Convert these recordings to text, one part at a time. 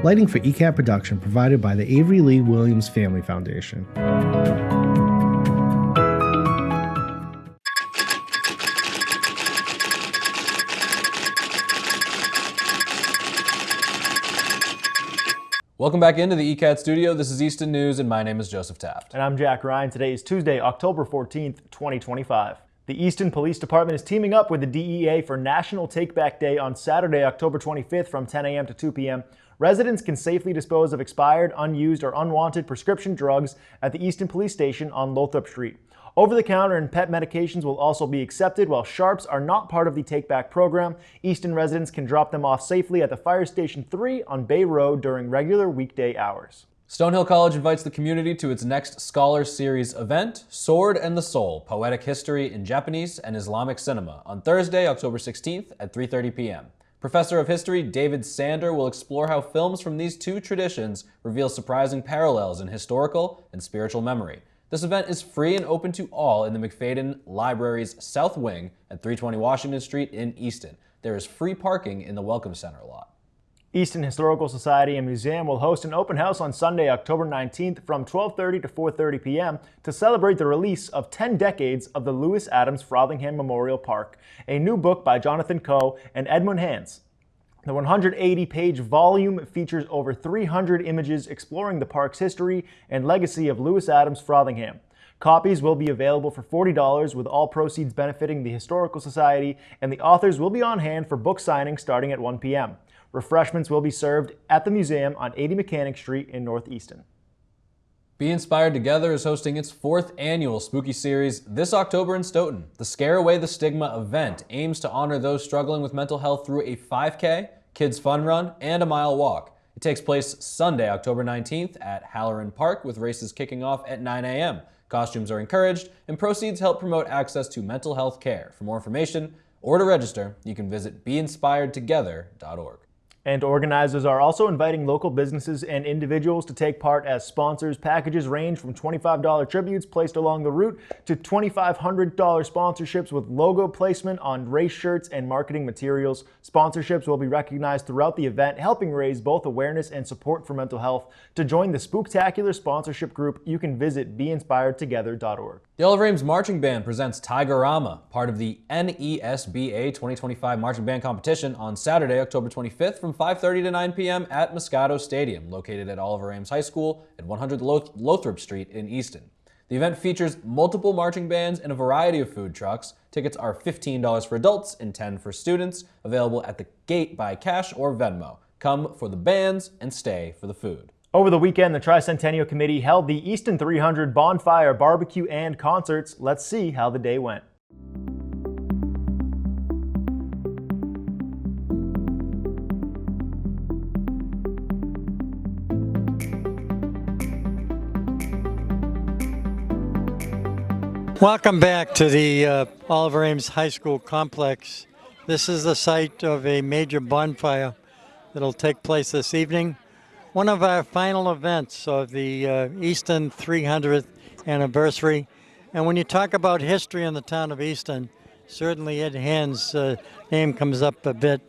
Lighting for ECAT production provided by the Avery Lee Williams Family Foundation. Welcome back into the ECAT studio. This is Easton News, and my name is Joseph Taft. And I'm Jack Ryan. Today is Tuesday, October 14th, 2025. The Easton Police Department is teaming up with the DEA for National Take Back Day on Saturday, October 25th from 10 a.m. to 2 p.m. Residents can safely dispose of expired, unused, or unwanted prescription drugs at the Easton Police Station on Lothrop Street. Over-the-counter and pet medications will also be accepted. While sharps are not part of the Take-Back program, Easton residents can drop them off safely at the Fire Station 3 on Bay Road during regular weekday hours. Stonehill College invites the community to its next Scholar Series event, Sword and the Soul, Poetic History in Japanese and Islamic Cinema, on Thursday, October 16th at 3:30 p.m. Professor of History David Sander will explore how films from these two traditions reveal surprising parallels in historical and spiritual memory. This event is free and open to all in the McFadden Library's South Wing at 320 Washington Street in Easton. There is free parking in the Welcome Center lot. Easton Historical Society and Museum will host an open house on Sunday, October 19th from 12:30 to 4:30 p.m. to celebrate the release of 10 decades of the Lewis Adams Frothingham Memorial Park, a new book by Jonathan Coe and Edmund Hans. The 180-page volume features over 300 images exploring the park's history and legacy of Lewis Adams Frothingham. Copies will be available for $40, with all proceeds benefiting the Historical Society, and the authors will be on hand for book signing starting at 1 p.m. Refreshments will be served at the museum on 80 Mechanic Street in North Easton. Be Inspired Together is hosting its 4th annual Spooky Series this October in Stoughton. The Scare Away the Stigma event aims to honor those struggling with mental health through a 5K, kids fun run, and a mile walk. It takes place Sunday, October 19th at Halloran Park, with races kicking off at 9 a.m. Costumes are encouraged, and proceeds help promote access to mental health care. For more information or to register, you can visit beinspiredtogether.org. And organizers are also inviting local businesses and individuals to take part as sponsors. Packages range from $25 tributes placed along the route to $2,500 sponsorships with logo placement on race shirts and marketing materials. Sponsorships will be recognized throughout the event, helping raise both awareness and support for mental health. To join the Spooktacular sponsorship group, you can visit beinspiredtogether.org. The Oliver Ames Marching Band presents Tigerama, part of the NESBA 2025 Marching Band Competition, on Saturday, October 25th from 5:30 to 9 p.m. at Moscato Stadium, located at Oliver Ames High School at 100 Lothrop Street in Easton. The event features multiple marching bands and a variety of food trucks. Tickets are $15 for adults and $10 for students, available at the gate by cash or Venmo. Come for the bands and stay for the food. Over the weekend, the Tricentennial Committee held the Easton 300 bonfire, barbecue, and concerts. Let's see how the day went. Welcome back to the Oliver Ames High School complex. This is the site of a major bonfire that'll take place this evening. One of our final events of the Easton 300th anniversary. And when you talk about history in the town of Easton, certainly Ed Hand's name comes up a bit.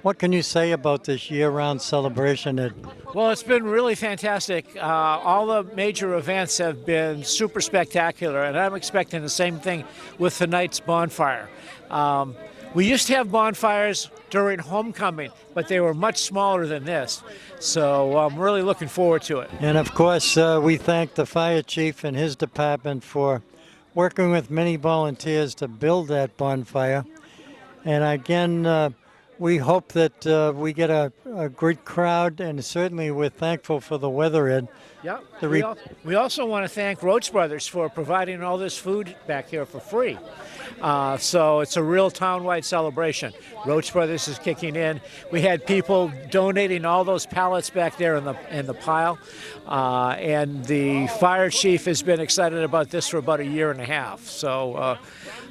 What can you say about this year-round celebration, Ed? Well, it's been really fantastic. All the major events have been super spectacular, and I'm expecting the same thing with tonight's bonfire. We used to have bonfires during homecoming, but they were much smaller than this. So I'm really looking forward to it. And of course, we thank the fire chief and his department for working with many volunteers to build that bonfire. And again, we hope that we get a great crowd, and certainly we're thankful for the weather, Ed. Yeah. We also want to thank Roach Brothers for providing all this food back here for free. So it's a real town-wide celebration. Roach Brothers is kicking in. We had people donating all those pallets back there in the pile, and the fire chief has been excited about this for about a year and a half. So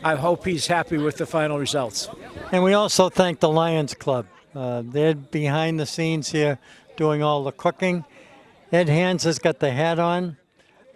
I hope he's happy with the final results. And we also thank the Lions Club. They're behind the scenes here doing all the cooking. Ed Hands has got the hat on.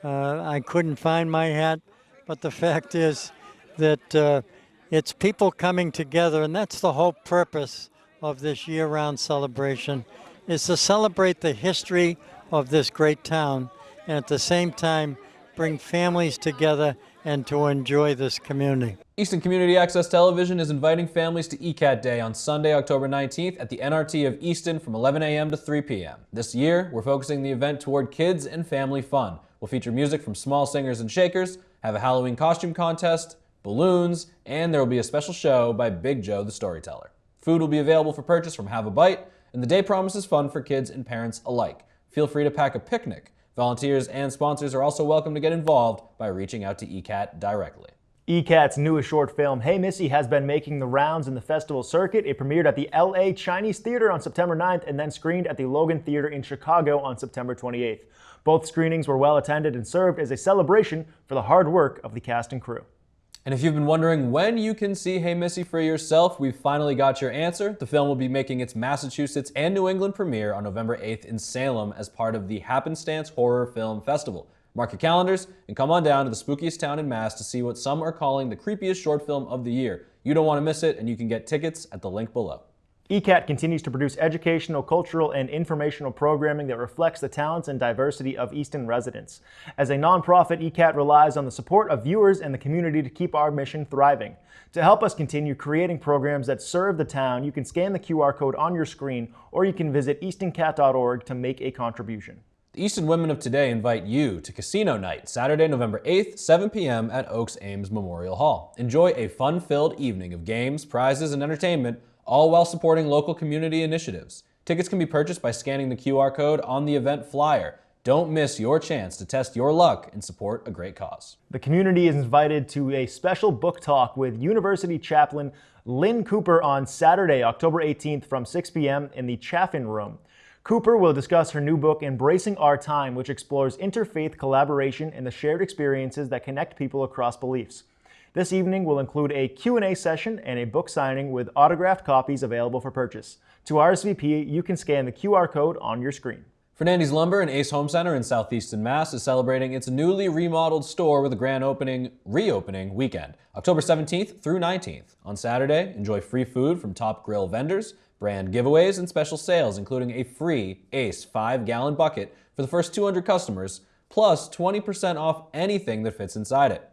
I couldn't find my hat, but the fact is that it's people coming together, and that's the whole purpose of this year-round celebration, is to celebrate the history of this great town and at the same time bring families together and to enjoy this community. Easton Community Access Television is inviting families to ECAT Day on Sunday, October 19th at the NRT of Easton from 11 a.m. to 3 p.m. This year, we're focusing the event toward kids and family fun. We'll feature music from small singers and shakers, have a Halloween costume contest, balloons, and there will be a special show by Big Joe the Storyteller. Food will be available for purchase from Have a Bite, and the day promises fun for kids and parents alike. Feel free to pack a picnic. Volunteers and sponsors are also welcome to get involved by reaching out to ECAT directly. ECAT's newest short film, Hey Missy, has been making the rounds in the festival circuit. It premiered at the LA Chinese Theater on September 9th and then screened at the Logan Theater in Chicago on September 28th. Both screenings were well attended and served as a celebration for the hard work of the cast and crew. And if you've been wondering when you can see Hey Missy for yourself, we've finally got your answer. The film will be making its Massachusetts and New England premiere on November 8th in Salem as part of the Happenstance Horror Film Festival. Mark your calendars and come on down to the spookiest town in Mass to see what some are calling the creepiest short film of the year. You don't want to miss it, and you can get tickets at the link below. ECAT continues to produce educational, cultural, and informational programming that reflects the talents and diversity of Easton residents. As a nonprofit, ECAT relies on the support of viewers and the community to keep our mission thriving. To help us continue creating programs that serve the town, you can scan the QR code on your screen, or you can visit eastoncat.org to make a contribution. The Easton Women of Today invite you to Casino Night, Saturday, November 8th, 7 p.m. at Oaks Ames Memorial Hall. Enjoy a fun-filled evening of games, prizes, and entertainment, all while supporting local community initiatives. Tickets can be purchased by scanning the QR code on the event flyer. Don't miss your chance to test your luck and support a great cause. The community is invited to a special book talk with University Chaplain Lynn Cooper on Saturday, October 18th from 6 p.m. in the Chaffin Room. Cooper will discuss her new book, Embracing Our Time, which explores interfaith collaboration and the shared experiences that connect people across beliefs. This evening will include a Q&A session and a book signing with autographed copies available for purchase. To RSVP, you can scan the QR code on your screen. Fernandes Lumber and Ace Home Center in Southeastern Mass is celebrating its newly remodeled store with a grand reopening weekend, October 17th through 19th. On Saturday, enjoy free food from top grill vendors, brand giveaways, and special sales, including a free Ace 5-gallon bucket for the first 200 customers, plus 20% off anything that fits inside it.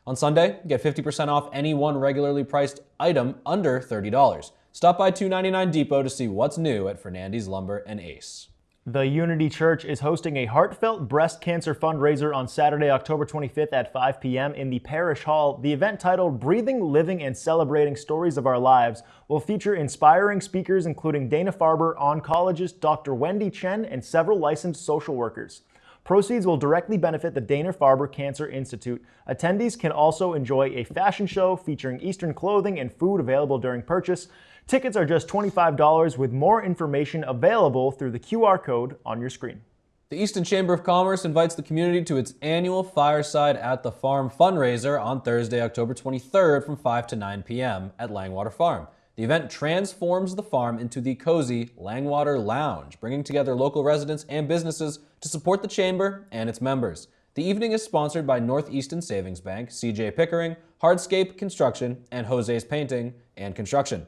On Sunday, get 50% off any one regularly priced item under $30. Stop by 299 Depot to see what's new at Fernandes Lumber and Ace. The Unity Church is hosting a heartfelt breast cancer fundraiser on Saturday, October 25th at 5 p.m. in the Parish Hall. The event, titled Breathing, Living, and Celebrating Stories of Our Lives, will feature inspiring speakers including Dana-Farber oncologist Dr. Wendy Chen and several licensed social workers. Proceeds will directly benefit the Dana-Farber Cancer Institute. Attendees can also enjoy a fashion show featuring Eastern clothing and food available during purchase. Tickets are just $25 with more information available through the QR code on your screen. The Easton Chamber of Commerce invites the community to its annual Fireside at the Farm fundraiser on Thursday, October 23rd from 5 to 9 p.m. at Langwater Farm. The event transforms the farm into the cozy Langwater Lounge, bringing together local residents and businesses to support the chamber and its members. The evening is sponsored by Northeastern Savings Bank, CJ Pickering, Hardscape Construction, and Jose's Painting and Construction.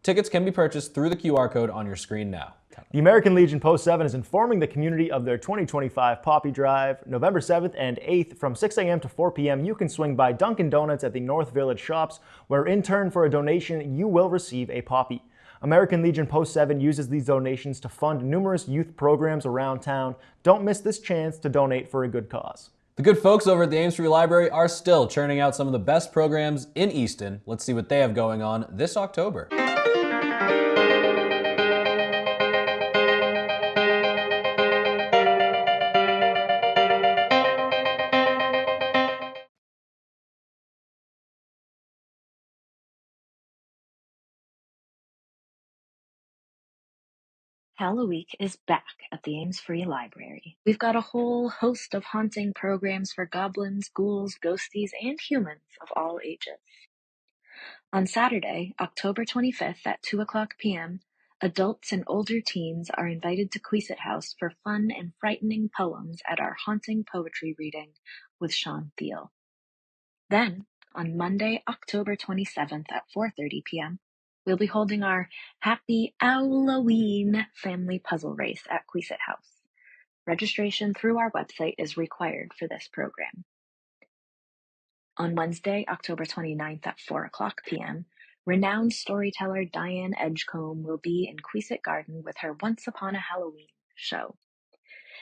Tickets can be purchased through the QR code on your screen now. The American Legion Post 7 is informing the community of their 2025 Poppy Drive. November 7th and 8th from 6 a.m. to 4 p.m. you can swing by Dunkin' Donuts at the North Village shops, where in turn for a donation you will receive a Poppy. American Legion Post 7 uses these donations to fund numerous youth programs around town. Don't miss this chance to donate for a good cause. The good folks over at the Ames Free Library are still churning out some of the best programs in Easton. Let's see what they have going on this October. Halloween is back at the Ames Free Library. We've got a whole host of haunting programs for goblins, ghouls, ghosties, and humans of all ages. On Saturday, October 25th at 2 o'clock p.m., adults and older teens are invited to Queeset House for fun and frightening poems at our haunting poetry reading with Sean Thiel. Then, on Monday, October 27th at 4:30 p.m., We'll be holding our Happy Halloween family puzzle race at Queesit House. Registration through our website is required for this program. On Wednesday, October 29th at 4 o'clock p.m., renowned storyteller Diane Edgecombe will be in Queesit Garden with her Once Upon a Halloween show.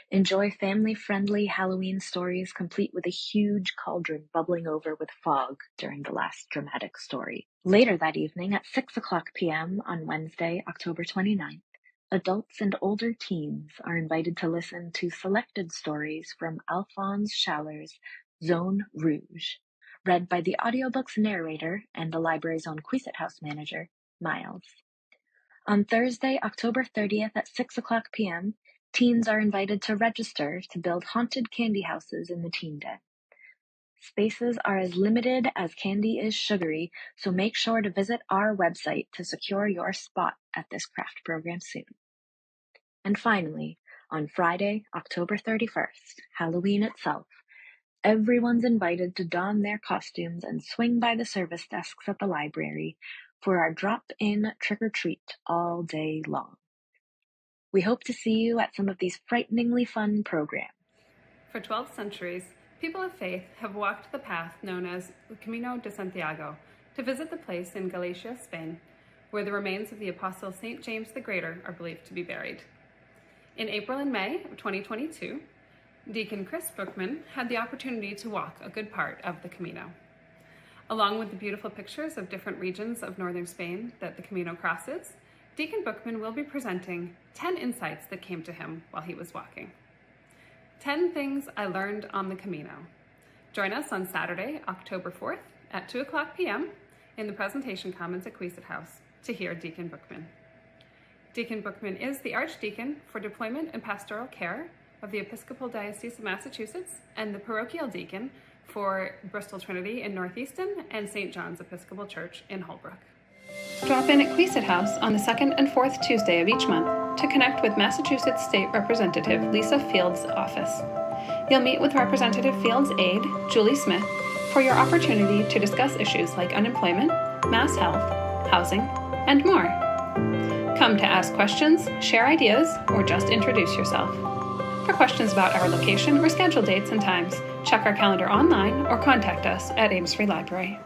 Enjoy family-friendly Halloween stories complete with a huge cauldron bubbling over with fog during the last dramatic story. Later that evening at 6 o'clock p.m. on Wednesday, October 29th, adults and older teens are invited to listen to selected stories from Alphonse Schaller's Zone Rouge, read by the audiobook's narrator and the library's own Queesit House manager, Miles. On Thursday, October 30th at 6 o'clock p.m., teens are invited to register to build haunted candy houses in the teen den. Spaces are as limited as candy is sugary, so make sure to visit our website to secure your spot at this craft program soon. And finally, on Friday, October 31st, Halloween itself, everyone's invited to don their costumes and swing by the service desks at the library for our drop-in trick-or-treat all day long. We hope to see you at some of these frighteningly fun programs. For 12 centuries, people of faith have walked the path known as the Camino de Santiago to visit the place in Galicia, Spain, where the remains of the Apostle St. James the Greater are believed to be buried. In April and May of 2022, Deacon Chris Bookman had the opportunity to walk a good part of the Camino. Along with the beautiful pictures of different regions of northern Spain that the Camino crosses, Deacon Bookman will be presenting 10 insights that came to him while he was walking. 10 things I learned on the Camino. Join us on Saturday, October 4th at 2 o'clock p.m. in the Presentation Commons at Queesit House to hear Deacon Bookman. Deacon Bookman is the Archdeacon for Deployment and Pastoral Care of the Episcopal Diocese of Massachusetts and the Parochial Deacon for Bristol Trinity in North Easton and St. John's Episcopal Church in Holbrook. Drop in at Queesit House on the second and fourth Tuesday of each month to connect with Massachusetts State Representative Lisa Fields' office. You'll meet with Representative Fields' aide, Julie Smith, for your opportunity to discuss issues like unemployment, mass health, housing, and more. Come to ask questions, share ideas, or just introduce yourself. For questions about our location or schedule dates and times, check our calendar online or contact us at Ames Free Library.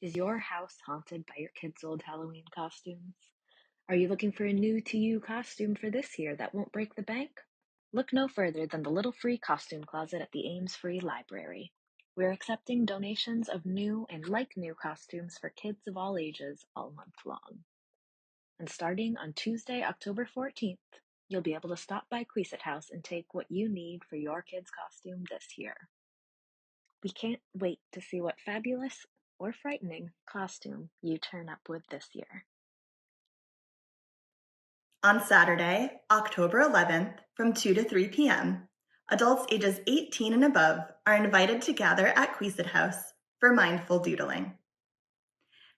Is your house haunted by your kids' old Halloween costumes? Are you looking for a new to you costume for this year that won't break the bank? Look no further than the little free costume closet at the Ames Free Library. We're accepting donations of new and like-new costumes for kids of all ages all month long. And starting on Tuesday, October 14th, you'll be able to stop by Queesit House and take what you need for your kid's costume this year. We can't wait to see what fabulous or frightening costume you turn up with this year. On Saturday, October 11th, from 2 to 3 p.m., adults ages 18 and above are invited to gather at Queesit House for mindful doodling.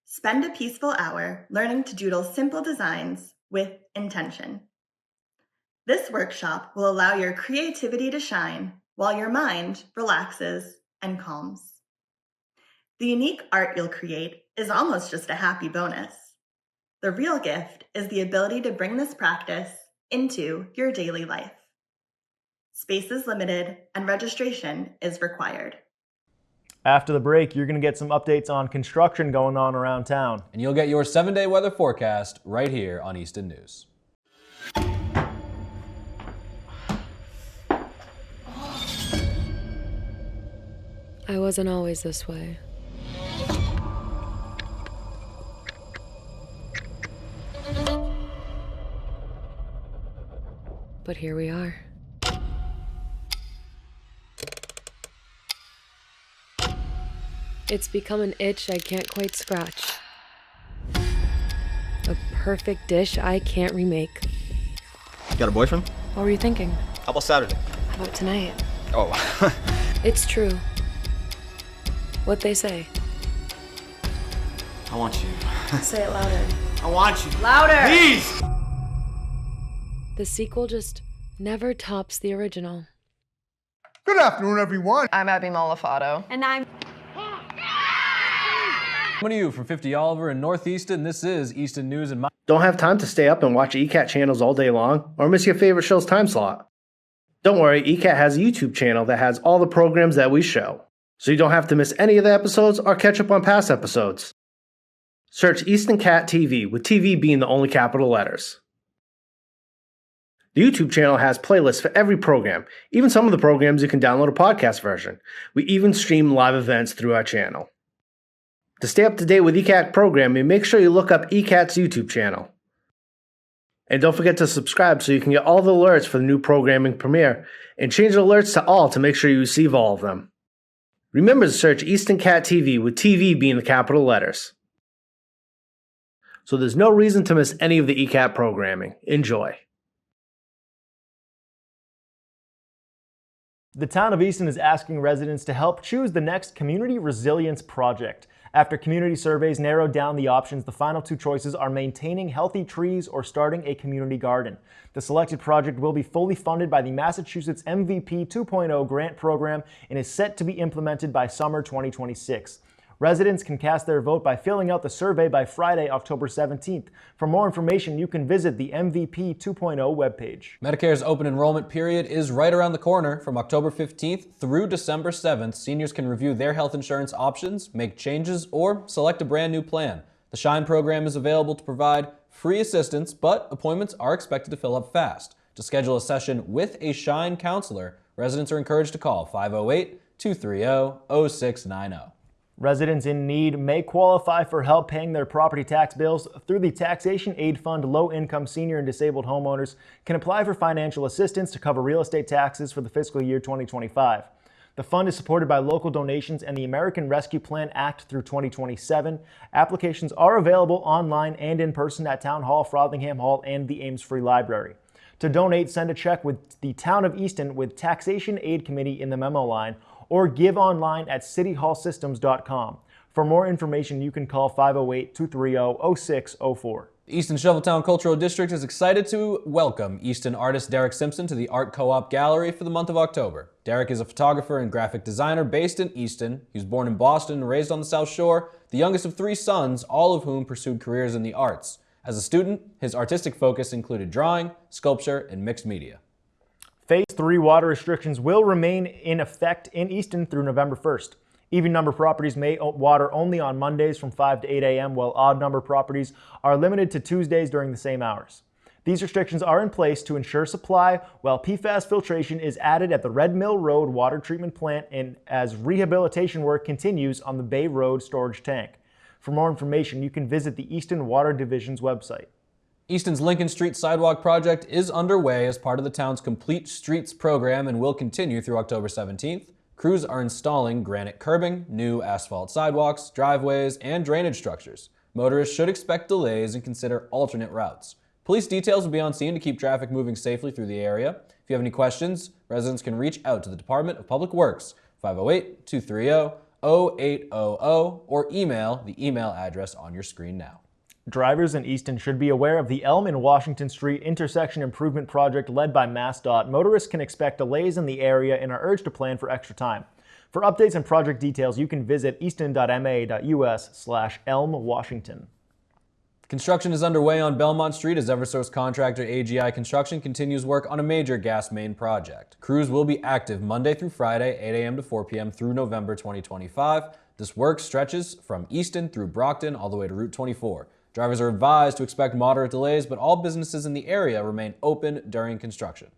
Spend a peaceful hour learning to doodle simple designs with intention. This workshop will allow your creativity to shine while your mind relaxes and calms. The unique art you'll create is almost just a happy bonus. The real gift is the ability to bring this practice into your daily life. Space is limited and registration is required. After the break, you're going to get some updates on construction going on around town. And you'll get your 7-day weather forecast right here on Easton News. I wasn't always this way. But here we are. It's become an itch I can't quite scratch. A perfect dish I can't remake. You got a boyfriend? What were you thinking? How about Saturday? How about tonight? Oh. It's true. What they say. I want you. Say it louder. I want you. Louder! Please! The sequel just never tops the original. Good afternoon, everyone. I'm Abby Malafato. And I'm... Coming to you from 50 Oliver in North Easton, this is Easton News and Don't have time to stay up and watch ECAT channels all day long, or miss your favorite show's time slot? Don't worry, ECAT has a YouTube channel that has all the programs that we show, so you don't have to miss any of the episodes or catch up on past episodes. Search Easton Cat TV, with TV being the only capital letters. The YouTube channel has playlists for every program, even some of the programs you can download a podcast version. We even stream live events through our channel. To stay up to date with ECAT programming, make sure you look up ECAT's YouTube channel. And don't forget to subscribe so you can get all the alerts for the new programming premiere, and change the alerts to all to make sure you receive all of them. Remember to search Easton Cat TV, with TV being the capital letters. So there's no reason to miss any of the ECAT programming. Enjoy. The Town of Easton is asking residents to help choose the next Community Resilience Project. After community surveys narrowed down the options, the final two choices are maintaining healthy trees or starting a community garden. The selected project will be fully funded by the Massachusetts MVP 2.0 grant program and is set to be implemented by summer 2026. Residents can cast their vote by filling out the survey by Friday, October 17th. For more information, you can visit the MVP 2.0 webpage. Medicare's open enrollment period is right around the corner. From October 15th through December 7th, seniors can review their health insurance options, make changes, or select a brand new plan. The SHINE program is available to provide free assistance, but appointments are expected to fill up fast. To schedule a session with a SHINE counselor, residents are encouraged to call 508-230-0690. Residents in need may qualify for help paying their property tax bills through the Taxation Aid Fund. Low-income senior and disabled homeowners can apply for financial assistance to cover real estate taxes for the fiscal year 2025. The fund is supported by local donations and the American Rescue Plan Act through 2027. Applications are available online and in person at Town Hall, Frothingham Hall, and the Ames Free Library. To donate, send a check with the Town of Easton with Taxation Aid Committee in the memo line, or give online at cityhallsystems.com. For more information, you can call 508-230-0604. The Easton Shoveltown Cultural District is excited to welcome Easton artist Derek Simpson to the Art Co-op Gallery for the month of October. Derek is a photographer and graphic designer based in Easton. He was born in Boston and raised on the South Shore, the youngest of 3 sons, all of whom pursued careers in the arts. As a student, his artistic focus included drawing, sculpture, and mixed media. Phase 3 water restrictions will remain in effect in Easton through November 1st. Even number properties may water only on Mondays from 5 to 8 a.m., while odd number properties are limited to Tuesdays during the same hours. These restrictions are in place to ensure supply, while PFAS filtration is added at the Red Mill Road water treatment plant and as rehabilitation work continues on the Bay Road storage tank. For more information, you can visit the Easton Water Division's website. Easton's Lincoln Street Sidewalk project is underway as part of the town's Complete Streets program and will continue through October 17th. Crews are installing granite curbing, new asphalt sidewalks, driveways, and drainage structures. Motorists should expect delays and consider alternate routes. Police details will be on scene to keep traffic moving safely through the area. If you have any questions, residents can reach out to the Department of Public Works, 508-230-0800, or email the email address on your screen now. Drivers in Easton should be aware of the Elm and Washington Street intersection improvement project led by MassDOT. Motorists can expect delays in the area and are urged to plan for extra time. For updates and project details, you can visit easton.ma.us/elmwashington. Construction is underway on Belmont Street as Eversource contractor AGI Construction continues work on a major gas main project. Crews will be active Monday through Friday, 8 a.m. to 4 p.m. through November 2025. This work stretches from Easton through Brockton all the way to Route 24. Drivers are advised to expect moderate delays, but all businesses in the area remain open during construction.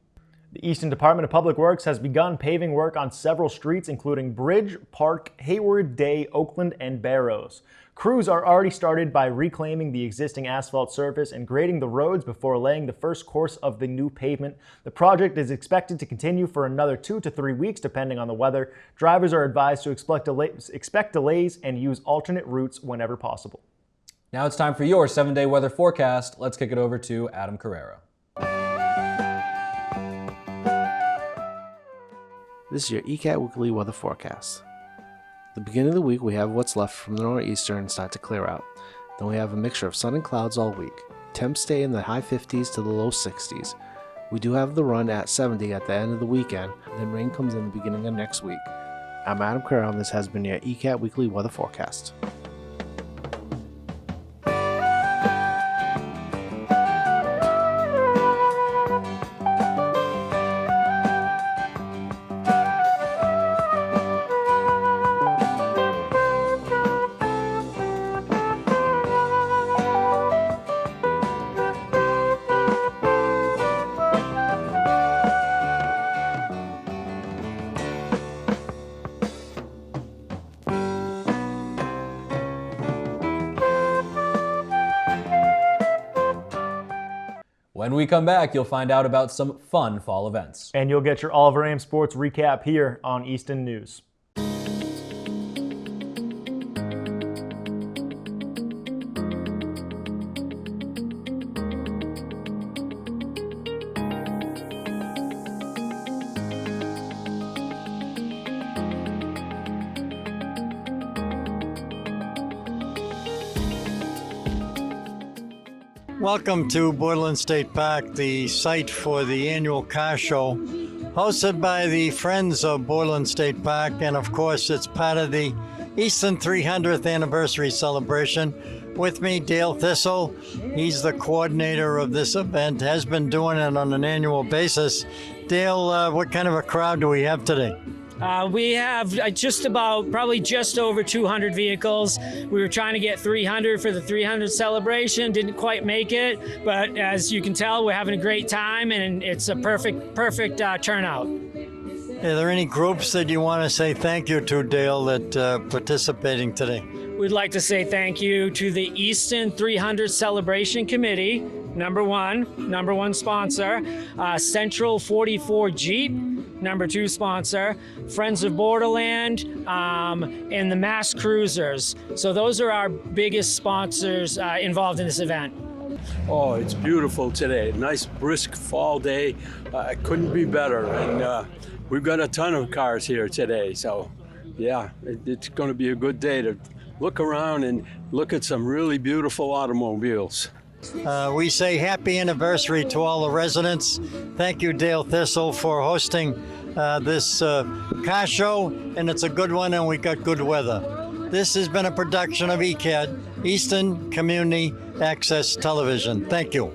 The Easton Department of Public Works has begun paving work on several streets, including Bridge, Park, Hayward, Day, Oakland, and Barrows. Crews are already started by reclaiming the existing asphalt surface and grading the roads before laying the first course of the new pavement. The project is expected to continue for another 2 to 3 weeks, depending on the weather. Drivers are advised to expect delays and use alternate routes whenever possible. Now it's time for your 7-day weather forecast. Let's kick it over to Adam Carreiro. This is your ECAT weekly weather forecast. The beginning of the week, we have what's left from the northeastern start to clear out. Then we have a mixture of sun and clouds all week. Temps stay in the high 50s to the low 60s. We do have the run at 70 at the end of the weekend, then rain comes in the beginning of next week. I'm Adam Carreiro, and this has been your ECAT weekly weather forecast. When we come back, you'll find out about some fun fall events. And you'll get your Oliver Ames Sports recap here on Easton News. Welcome to Borderland State Park, the site for the annual car show, hosted by the Friends of Borderland State Park, and of course it's part of the Easton 300th anniversary celebration. With me, Dale Thistle. He's the coordinator of this event, has been doing it on an annual basis. Dale, what kind of a crowd do we have today? We have probably just over 200 vehicles. We were trying to get 300 for the 300 celebration, didn't quite make it, but as you can tell, we're having a great time and it's a perfect turnout. Are there any groups that you want to say thank you to, Dale, that participating today? We'd like to say thank you to the Easton 300 Celebration Committee, number one sponsor, Central 44 Jeep, number 2 sponsor, Friends of Borderland, and the Mass Cruisers. So those are our biggest sponsors involved in this event. Oh, it's beautiful today. Nice brisk fall day. It couldn't be better. And we've got a ton of cars here today. So yeah, it's going to be a good day to look around and look at some really beautiful automobiles. We say happy anniversary to all the residents. Thank you, Dale Thistle, for hosting this car show, and it's a good one, and we got good weather. This has been a production of ECAT, Easton Community Access Television. Thank you.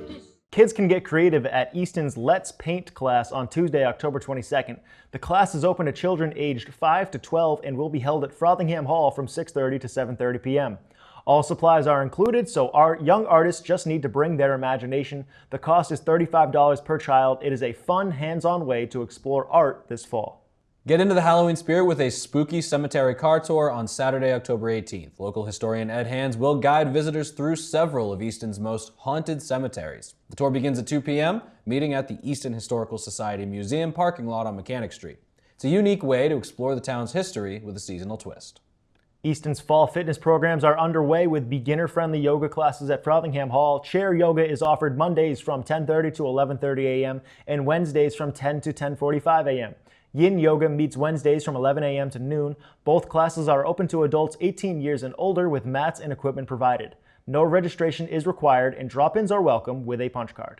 Kids can get creative at Easton's Let's Paint class on Tuesday, October 22nd. The class is open to children aged 5 to 12 and will be held at Frothingham Hall from 6:30 to 7:30 p.m. All supplies are included, so our young artists just need to bring their imagination. The cost is $35 per child. It is a fun, hands-on way to explore art this fall. Get into the Halloween spirit with a spooky cemetery car tour on Saturday, October 18th. Local historian Ed Hands will guide visitors through several of Easton's most haunted cemeteries. The tour begins at 2 p.m., meeting at the Easton Historical Society Museum parking lot on Mechanic Street. It's a unique way to explore the town's history with a seasonal twist. Easton's fall fitness programs are underway with beginner-friendly yoga classes at Frothingham Hall. Chair yoga is offered Mondays from 10:30 to 11:30 a.m. and Wednesdays from 10 to 10:45 a.m. Yin Yoga meets Wednesdays from 11 a.m. to noon. Both classes are open to adults 18 years and older with mats and equipment provided. No registration is required and drop-ins are welcome with a punch card.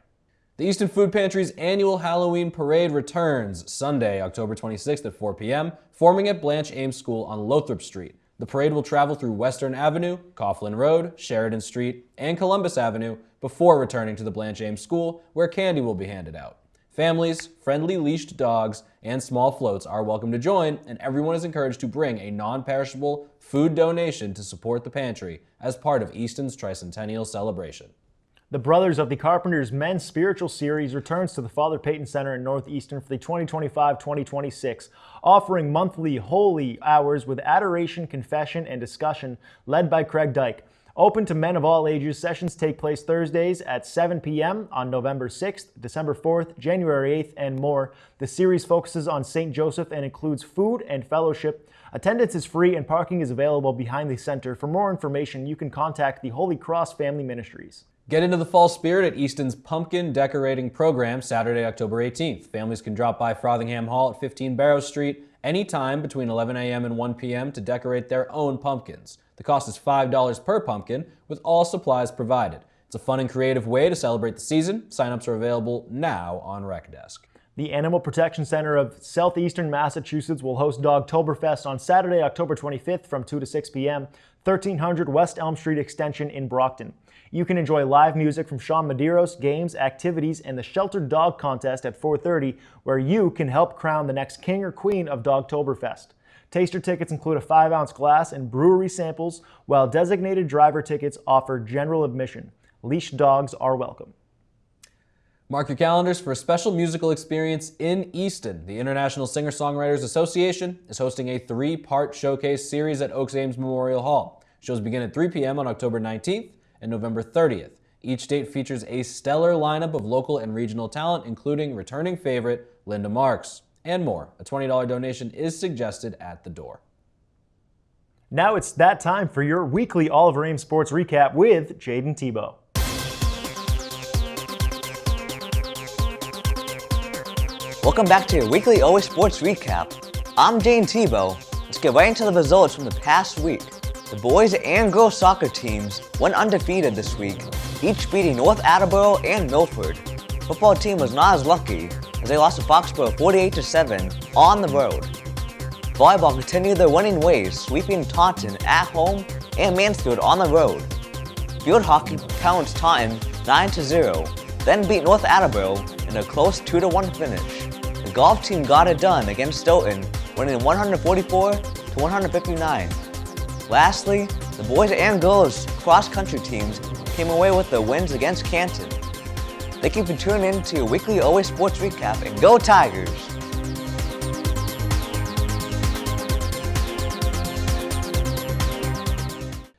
The Easton Food Pantry's annual Halloween parade returns Sunday, October 26th at 4 p.m., forming at Blanche Ames School on Lothrop Street. The parade will travel through Western Avenue, Coughlin Road, Sheridan Street, and Columbus Avenue before returning to the Blanche Ames School, where candy will be handed out. Families, friendly leashed dogs, and small floats are welcome to join, and everyone is encouraged to bring a non-perishable food donation to support the pantry as part of Easton's tricentennial celebration. The Brothers of the Carpenters Men's Spiritual Series returns to the Father Peyton Center in North Easton for the 2025-2026, offering monthly holy hours with adoration, confession, and discussion led by Craig Dyke. Open to men of all ages, sessions take place Thursdays at 7 p.m. on November 6th, December 4th, January 8th, and more. The series focuses on St. Joseph and includes food and fellowship. Attendance is free and parking is available behind the center. For more information, you can contact the Holy Cross Family Ministries. Get into the fall spirit at Easton's Pumpkin Decorating Program Saturday, October 18th. Families can drop by Frothingham Hall at 15 Barrow Street anytime between 11 a.m. and 1 p.m. to decorate their own pumpkins. The cost is $5 per pumpkin, with all supplies provided. It's a fun and creative way to celebrate the season. Sign-ups are available now on Rec Desk. The Animal Protection Center of Southeastern Massachusetts will host Dogtoberfest on Saturday, October 25th from 2 to 6 p.m., 1300 West Elm Street Extension in Brockton. You can enjoy live music from Sean Medeiros, games, activities, and the Sheltered Dog Contest at 4:30, where you can help crown the next king or queen of Dogtoberfest. Taster tickets include a 5-ounce glass and brewery samples, while designated driver tickets offer general admission. Leashed dogs are welcome. Mark your calendars for a special musical experience in Easton. The International Singer-Songwriters Association is hosting a 3-part showcase series at Oaks Ames Memorial Hall. Shows begin at 3 p.m. on October 19th and November 30th. Each date features a stellar lineup of local and regional talent, including returning favorite Linda Marks, and more. A $20 donation is suggested at the door. Now it's that time for your weekly Oliver Ames Sports Recap with Jayden Thibeault. Welcome back to your weekly OA Sports Recap. I'm Jayden Thibeault. Let's get right into the results from the past week. The boys and girls soccer teams went undefeated this week, each beating North Attleboro and Milford. The football team was not as lucky, as they lost to Foxborough 48-7 on the road. Volleyball continued their winning ways, sweeping Taunton at home and Mansfield on the road. Field hockey challenged Taunton 9-0, then beat North Attleboro in a close 2-1 finish. The golf team got it done against Stoughton, winning 144-159. Lastly, the boys and girls cross-country teams came away with their wins against Canton. Thank you for tuning in to your weekly OA Sports Recap, and go Tigers!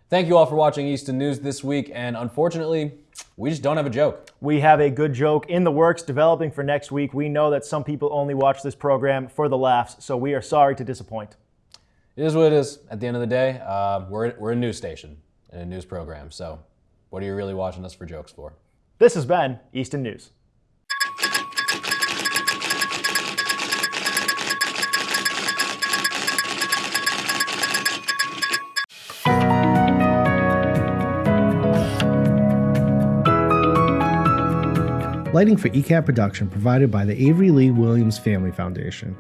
Thank you all for watching Easton News this week, and unfortunately, we just don't have a joke. We have a good joke in the works developing for next week. We know that some people only watch this program for the laughs, so we are sorry to disappoint. It is what it is. At the end of the day, we're a news station and a news program, so what are you really watching us for jokes for? This has been Easton News. Lighting for ECAT production provided by the Avery Lee Williams Family Foundation.